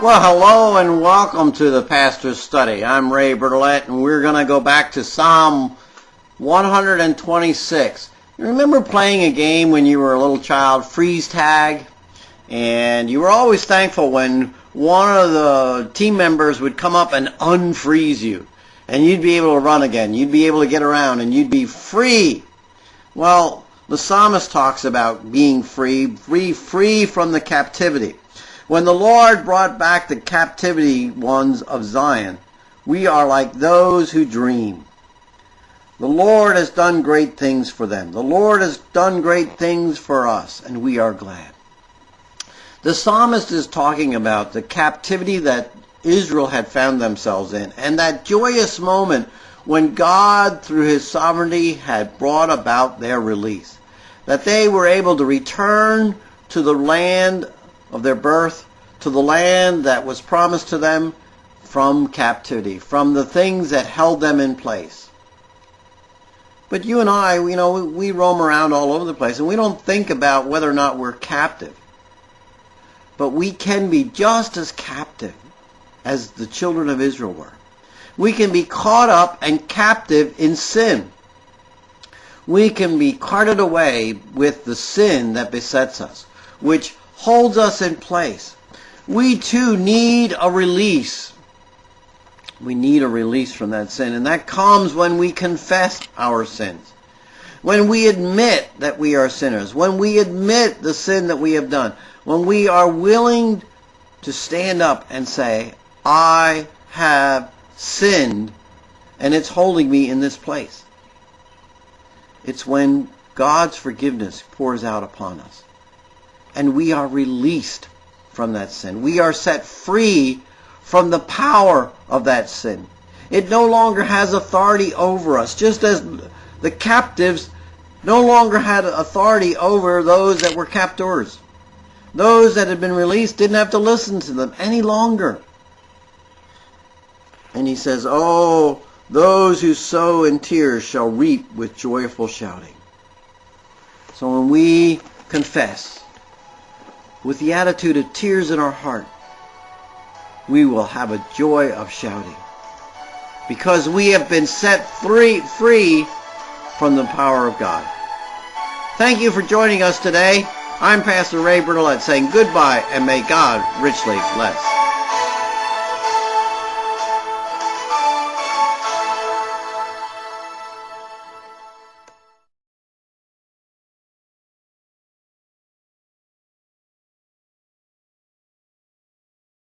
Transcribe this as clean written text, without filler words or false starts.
Well, hello and welcome to the Pastor's Study. I'm Ray Bertolette, and we're going to go back to Psalm 126. You remember playing a game when you were a little child, freeze tag? And you were always thankful when one of the team members would come up and unfreeze you. And you'd be able to run again. You'd be able to get around, and you'd be free. Well, the psalmist talks about being free from the captivity. When the Lord brought back the captivity ones of Zion, we are like those who dream. The Lord has done great things for them. The Lord has done great things for us, and we are glad. The psalmist is talking about the captivity that Israel had found themselves in, and that joyous moment when God, through his sovereignty, had brought about their release. That they were able to return to the land of their birth, to the land that was promised to them from captivity, from the things that held them in place. But you and I, we roam around all over the place, and we don't think about whether or not we're captive. But we can be just as captive as the children of Israel were. We can be caught up and captive in sin. We can be carted away with the sin that besets us, which holds us in place. We too need a release. We need a release from that sin, and that comes when we confess our sins. When we admit that we are sinners, when we admit the sin that we have done, when we are willing to stand up and say, I have sinned, and it's holding me in this place. It's when God's forgiveness pours out upon us, and we are released from that sin. We are set free from the power of that sin. It no longer has authority over us, just as the captives no longer had authority over those that were captors. Those that had been released didn't have to listen to them any longer. And he says, oh, those who sow in tears shall reap with joyful shouting. So when we confess with the attitude of tears in our heart, we will have a joy of shouting, because we have been set free from the power of God. Thank you for joining us today. I'm Pastor Ray Bertolette saying goodbye, and may God richly bless.